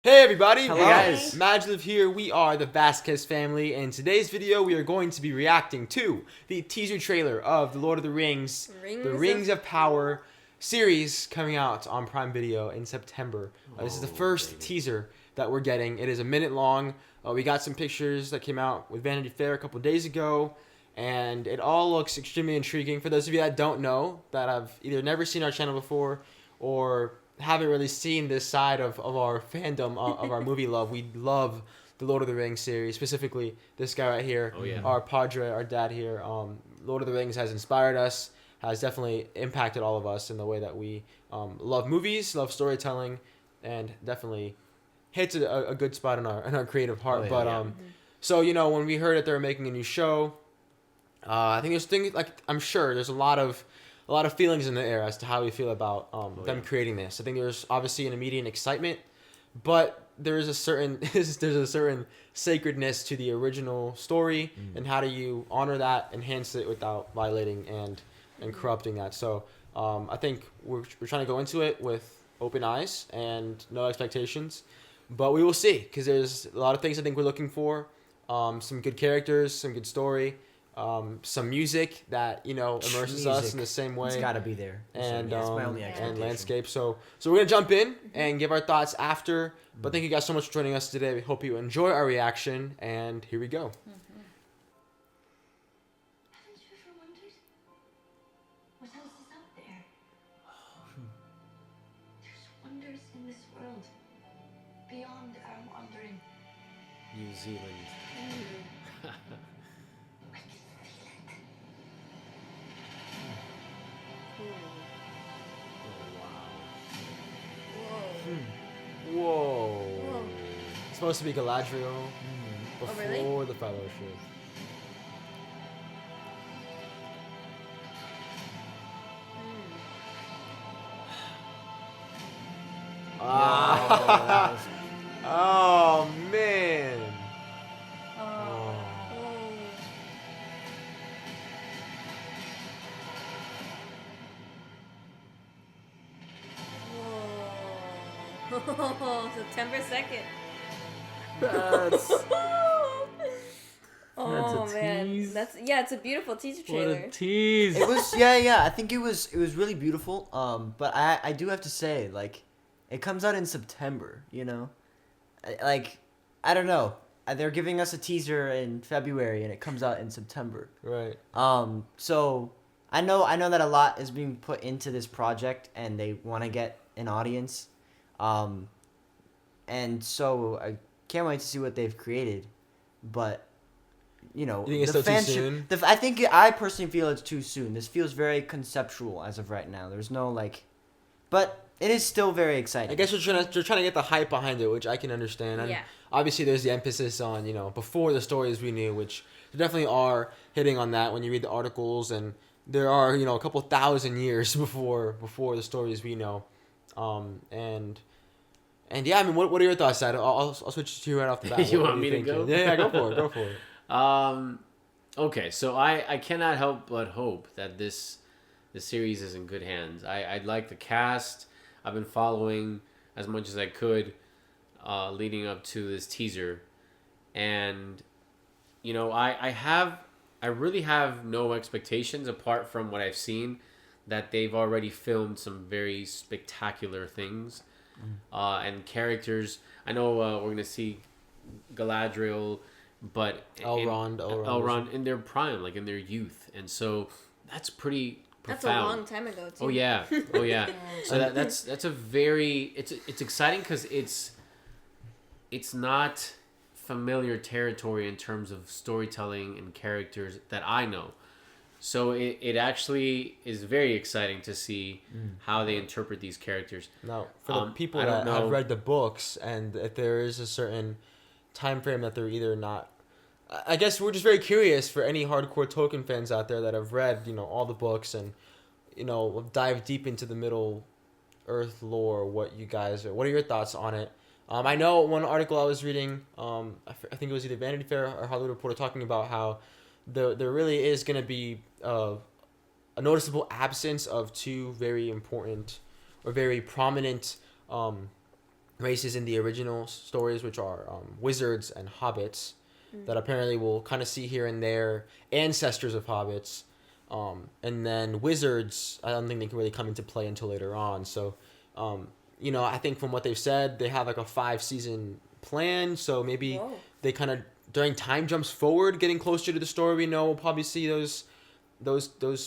Hey everybody! Hello. Hey guys! MaJeliv here, we are the Vasquez family, and in today's video we are going to be reacting to the teaser trailer of The Lord of the Rings, The Rings of Power series coming out on Prime Video in September. This is the first teaser that we're getting. It is a minute long. We got some pictures that came out with Vanity Fair a couple days ago, and it all looks extremely intriguing. For those of you that don't know, that have either never seen our channel before or haven't really seen this side of our fandom of our movie love. We love the Lord of the Rings series, specifically this guy right here, our padre, our dad here. Lord of the Rings has inspired us, has definitely impacted all of us in the way that we love movies, love storytelling, and definitely hits a good spot in our creative heart. So you know, when we heard that they were making a new show, I think there's things like, I'm sure there's a lot of feelings in the air as to how we feel about them creating this. I think there's obviously an immediate excitement, but there is a certain sacredness to the original story, and how do you honor that, enhance it without violating and corrupting that. So I think we're trying to go into it with open eyes and no expectations, but we will see, because there's a lot of things I think we're looking for. Some good characters, some good story. Some music that, you know, immerses us in the same way. It's got to be there. And that's my only expectation. and landscape. So we're gonna jump in and give our thoughts after. But thank you guys so much for joining us today. We hope you enjoy our reaction. And here we go. Haven't you ever wondered what else is out there? There's wonders in this world beyond our wandering. New Zealand. I can feel it. Whoa. It's supposed to be Galadriel before really? the Fellowship. Oh man. September 2nd. That's Oh a man, tease. it's a beautiful teaser trailer. what a tease. It was I think it was really beautiful. But I do have to say, like, it comes out in September. You know, I don't know. They're giving us a teaser in February, and it comes out in September. Right. So I know that a lot is being put into this project, and they want to get an audience. And so I can't wait to see what they've created. But you know, You think it's the still too fan soon? I personally feel it's too soon. This feels very conceptual as of right now. There's no but it is still very exciting. I guess they're trying to get the hype behind it, which I can understand. And Yeah. obviously there's the emphasis on, you know, before the stories we knew, which they definitely are hitting on that when you read the articles, and there are, you know, a couple thousand years before the stories we know. And yeah, I mean, what are your thoughts, Sad? I'll switch to you right off the bat. You What want are me to thinking? go? Yeah, go for it. Go for it. Okay, so I cannot help but hope that the series is in good hands. I like the cast. I've been following as much as I could leading up to this teaser, and you know, I really have no expectations apart from what I've seen, that they've already filmed some very spectacular things. And characters. I know we're gonna see Galadriel, but Elrond in their prime, like in their youth, and so that's pretty profound. That's a long time ago too. Oh yeah. So that's a very it's exciting, because it's not familiar territory in terms of storytelling and characters that I know. So it actually is very exciting to see how they interpret these characters. Now, for the people that have read the books, and if there is a certain time frame that they're either not, I guess we're just very curious for any hardcore Tolkien fans out there that have read, you know, all the books and, you know, dive deep into the Middle Earth lore. What are your thoughts on it? I know one article I was reading, I think it was either Vanity Fair or Hollywood Reporter, talking about how there really is going to be a noticeable absence of two very important or very prominent races in the original stories, which are wizards and hobbits, that apparently we'll kind of see here and there, ancestors of hobbits. And then wizards, I don't think they can really come into play until later on. So, I think from what they've said, they have like a 5-season plan. So maybe they kind of, during time jumps forward, getting closer to the story we know, we'll probably see those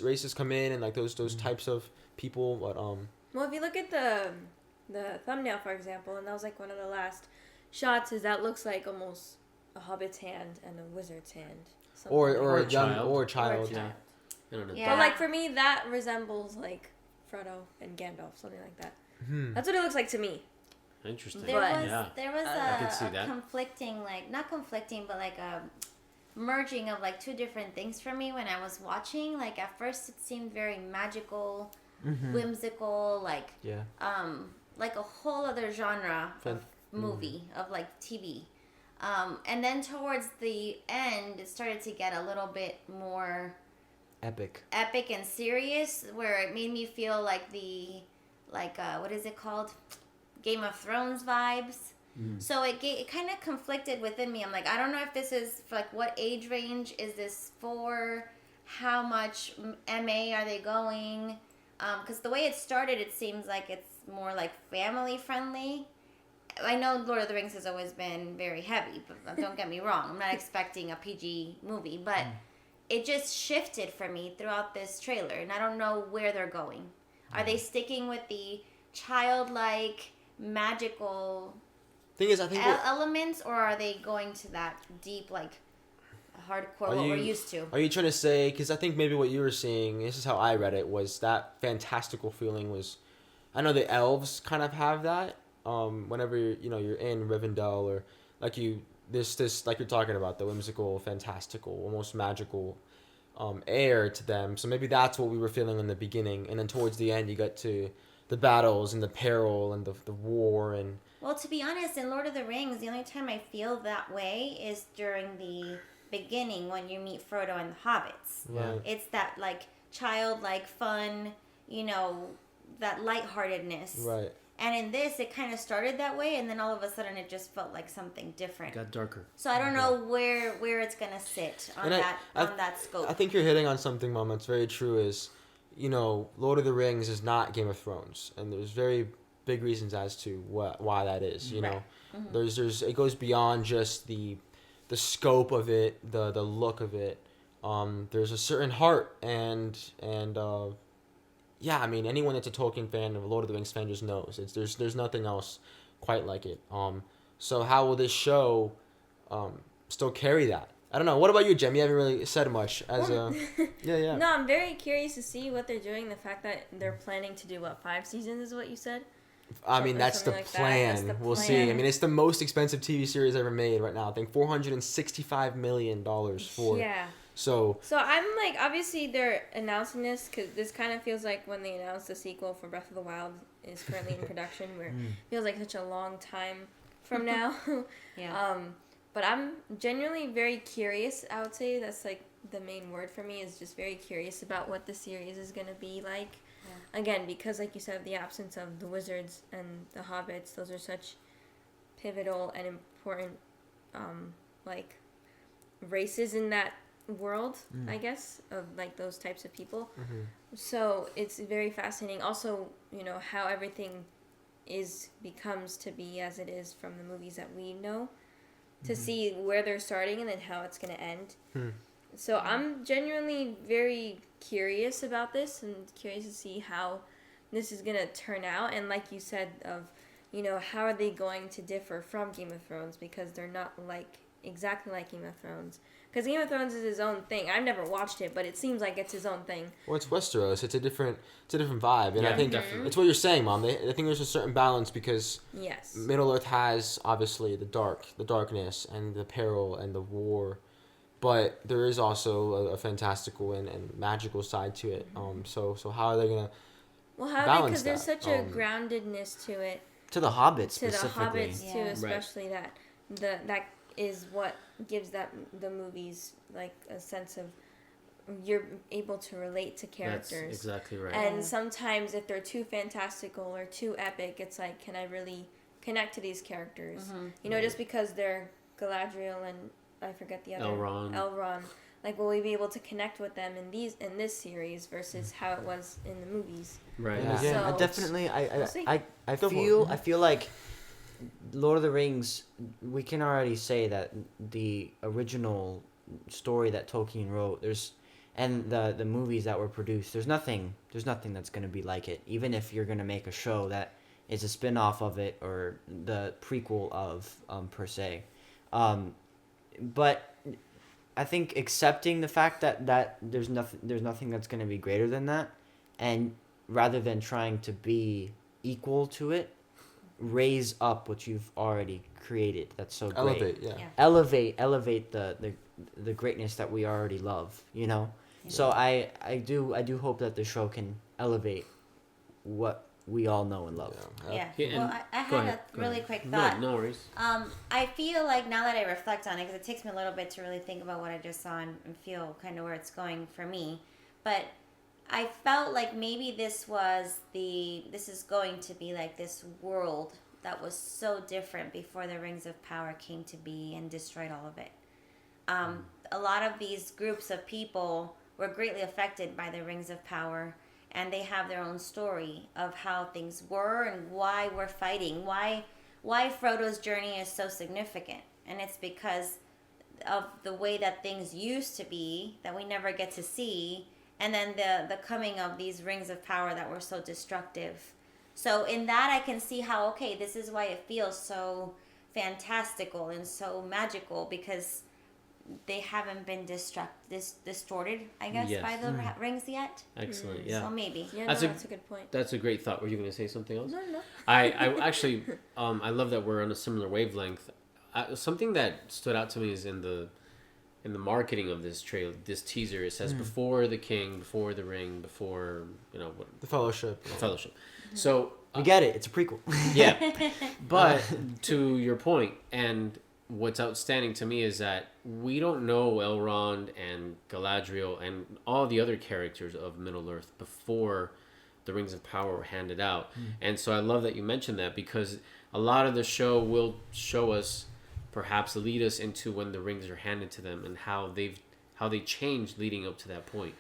races come in and like those types of people. But well, if you look at the thumbnail, for example, and that was like one of the last shots, is that looks like almost a hobbit's hand and a wizard's hand. Or a child. child. Yeah. I don't know. But like for me, that resembles like Frodo and Gandalf, something like that. That's what it looks like to me. Interesting. There was I could see a that. conflicting, like not conflicting, but like a merging of like two different things for me when I was watching. Like at first, it seemed very magical, whimsical, like like a whole other genre of movie of like TV. And then towards the end, it started to get a little bit more Epic and serious, where it made me feel like what is it called? Game of Thrones vibes. So it kind of conflicted within me. I'm like, I don't know if this is for, like, what age range is this for? How much MA are they going? Because the way it started, it seems like it's more like family friendly. I know Lord of the Rings has always been very heavy, but don't get me wrong. I'm not expecting a PG movie, but it just shifted for me throughout this trailer, and I don't know where they're going. Are they sticking with the childlike, magical thing is, I think elements, or are they going to that deep, like, hardcore, what we're used to? Are you trying to say, because I think maybe what you were seeing, this is how I read it, was that fantastical feeling was, I know the elves kind of have that, whenever you're in Rivendell, or like this like you're talking about, the whimsical, fantastical, almost magical air to them. So maybe that's what we were feeling in the beginning, and then towards the end you got to the battles and the peril and the war. And well, to be honest, in Lord of the Rings, the only time I feel that way is during the beginning when you meet Frodo and the hobbits. Right. It's that like childlike fun, that lightheartedness. Right. And in this, it kind of started that way, and then all of a sudden, it just felt like something different. It got darker. So I don't know where it's gonna sit on that scope. I think you're hitting on something, Mom. That's very true. Is Lord of the Rings is not Game of Thrones, and there's very big reasons as to why that is. Right. There's it goes beyond just the scope of it, the look of it. There's a certain heart and yeah, I mean, anyone that's a Tolkien fan or a Lord of the Rings fan just knows there's nothing else quite like it. So how will this show still carry that? I don't know. What about you, Jem? You haven't really said much yeah. No, I'm very curious to see what they're doing. The fact that they're planning to do 5 seasons is what you said. I mean, that's the plan. We'll see. I mean, it's the most expensive TV series ever made right now. I think $465 million for. Yeah. So I'm like, obviously they're announcing this because this kind of feels like when they announced the sequel for Breath of the Wild is currently in production, where it feels like such a long time from now. Yeah. But I'm genuinely very curious. I would say that's like the main word for me, is just very curious about what the series is going to be like. Yeah. Again, because like you said, the absence of the wizards and the hobbits, those are such pivotal and important like races in that world, I guess, of like those types of people. So it's very fascinating. Also, how everything becomes to be as it is from the movies that we know, to see where they're starting and then how it's going to end. So I'm genuinely very curious about this and curious to see how this is going to turn out. And like you said, of how are they going to differ from Game of Thrones, because they're not exactly like Game of Thrones. Because Game of Thrones is his own thing. I've never watched it, but it seems like it's his own thing. Well, it's Westeros. It's a different vibe, and yeah, I think definitely. it's what you're saying, Mom. I think there's a certain balance, because yes, Middle Earth has obviously the darkness, and the peril and the war, but there is also a fantastical and magical side to it. So how are they gonna? Well, how are they? Because there's such a groundedness to it. To the Hobbits To the specifically. Hobbits too, especially that is what gives the movies like a sense of you're able to relate to characters. That's exactly right. And sometimes if they're too fantastical or too epic, it's like, can I really connect to these characters. You know, just because they're Galadriel and I forget the other Elrond. Like, will we be able to connect with them in this series versus how it was in the movies? Right. Yeah, So, I definitely. I Go for it. feel like Lord of the Rings. We can already say that the original story that Tolkien wrote, and the movies that were produced, there's nothing that's gonna be like it. Even if you're gonna make a show that is a spin-off of it or the prequel of per se, but I think accepting the fact that there's nothing that's gonna be greater than that, and rather than trying to be equal to it, raise up what you've already created. That's so great. Elevate the greatness that we already love. You know. Yeah. So I do hope that the show can elevate what we all know and love. Yeah. Yeah, Well, I had a really quick thought. No worries. I feel like now that I reflect on it, because it takes me a little bit to really think about what I just saw and feel kind of where it's going for me, but I felt like maybe this is going to be like this world that was so different before the Rings of Power came to be and destroyed all of it. A lot of these groups of people were greatly affected by the Rings of Power, and they have their own story of how things were and why we're fighting, why Frodo's journey is so significant. And it's because of the way that things used to be that we never get to see, and then the coming of these Rings of Power that were so destructive. So in that I can see how, okay, this is why it feels so fantastical and so magical, because they haven't been distorted, I guess, by the rings yet. Excellent. Yeah. So maybe. Yeah, that's a good point. That's a great thought. Were you going to say something else? No. I actually I love that we're on a similar wavelength. Something that stood out to me is in the marketing of this this teaser. It says before the king, before the ring, before The Fellowship. The Fellowship. So we get it. It's a prequel. Yeah, but to your point, and what's outstanding to me is that we don't know Elrond and Galadriel and all the other characters of Middle-earth before the Rings of Power were handed out. And so I love that you mentioned that, because a lot of the show will show us, perhaps lead us into when the rings are handed to them and how they changed leading up to that point,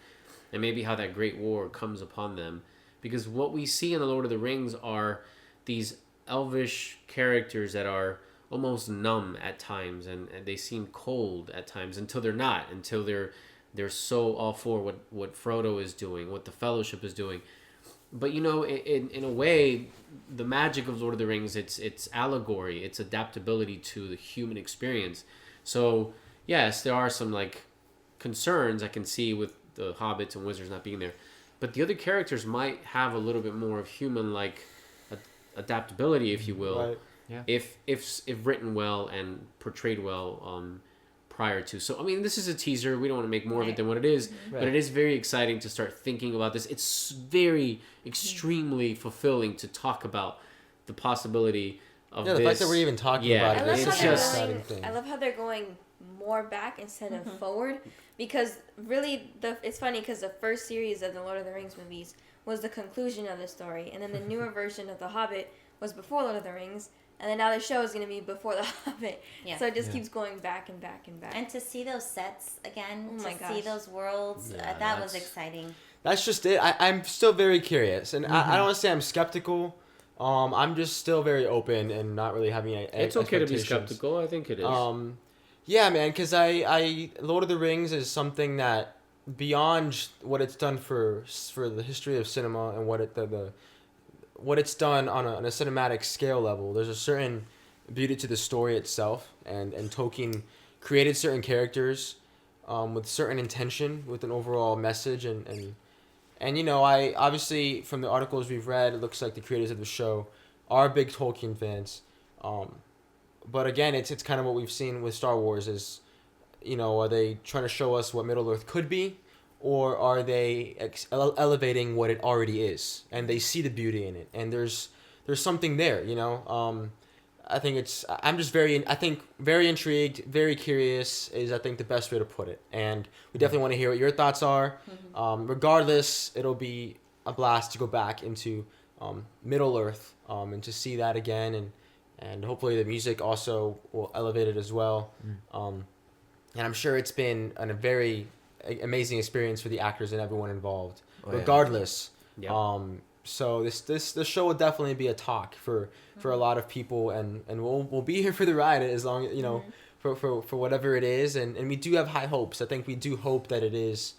and maybe how that great war comes upon them. Because what we see in the Lord of the Rings are these elvish characters that are almost numb at times, and they seem cold at times until they're not, until they're so all for what Frodo is doing, what the Fellowship is doing. But in a way, the magic of Lord of the Rings, it's allegory, it's adaptability to the human experience. So yes, there are some concerns I can see with the hobbits and wizards not being there, but the other characters might have a little bit more of human adaptability, if you will. Right. Yeah. If written well and portrayed well prior to. So, I mean, this is a teaser. We don't want to make more of it than what it is. But it is very exciting to start thinking about this. It's very, extremely fulfilling to talk about the possibility of this. The fact that we're even talking about it. I love how they're going more back instead of forward. Because really, it's funny because the first series of the Lord of the Rings movies was the conclusion of the story. And then the newer version of The Hobbit was before Lord of the Rings. And then now the show is going to be before The Hobbit. Yeah. So it just keeps going back and back and back. And to see those sets again, see those worlds, that was exciting. That's just it. I'm still very curious. And I don't want to say I'm skeptical. I'm just still very open and not really having any It's okay to be skeptical. I think it is. Yeah, man, because Lord of the Rings is something that beyond what it's done for the history of cinema and what it's done on a cinematic scale level, there's a certain beauty to the story itself, and Tolkien created certain characters with certain intention, with an overall message, and I obviously from the articles we've read, it looks like the creators of the show are big Tolkien fans, but again, it's kind of what we've seen with Star Wars is, are they trying to show us what Middle-earth could be? Or are they elevating what it already is, and they see the beauty in it, and there's something there, I think I'm just very intrigued, very curious is I think the best way to put it, and we definitely want to hear what your thoughts are. Regardless, it'll be a blast to go back into Middle Earth and to see that again, and hopefully the music also will elevate it as well. And I'm sure it's been a very amazing experience for the actors and everyone involved, regardless. So this show will definitely be a talk for a lot of people, and we'll be here for the ride as long as, you know, for whatever it is, and we do have high hopes. I think we do hope that it is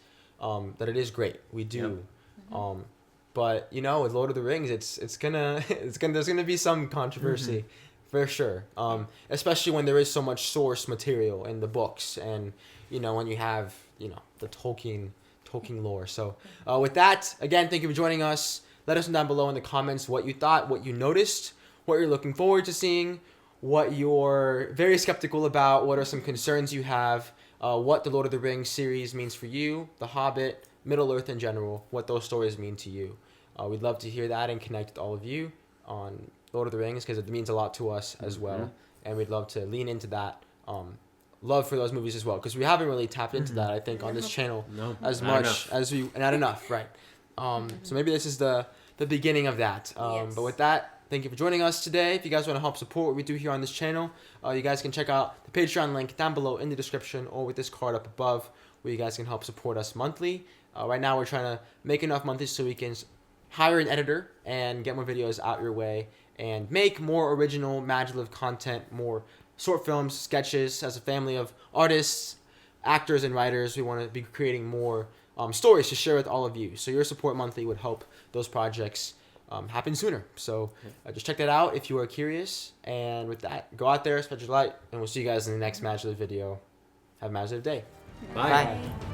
great. We do. But you know, with Lord of the Rings, there's gonna be some controversy. For sure, especially when there is so much source material in the books, and you know, when you have, you know, the Tolkien lore. So with that, again, thank you for joining us. Let us know down below in the comments what you thought, what you noticed, what you're looking forward to seeing, what you're very skeptical about, what are some concerns you have, what the Lord of the Rings series means for you, The Hobbit, Middle Earth in general, what those stories mean to you. We'd love to hear that and connect with all of you on Lord of the Rings, because it means a lot to us as well, and we'd love to lean into that love for those movies as well, because we haven't really tapped into that, I think, on this channel as much as we, not enough, right? So maybe this is the beginning of that. But with that, thank you for joining us today. If you guys want to help support what we do here on this channel, you guys can check out the Patreon link down below in the description, or with this card up above, where you guys can help support us monthly. Right now, we're trying to make enough monthly so we can hire an editor and get more videos out your way, and make more original MaJeliv content, more short films, sketches. As a family of artists, actors, and writers, we want to be creating more stories to share with all of you. So your support monthly would help those projects happen sooner. So just check that out if you are curious. And with that, go out there, spread your light, and we'll see you guys in the next MaJeliv video. Have a MaJeliv day. Bye. Bye.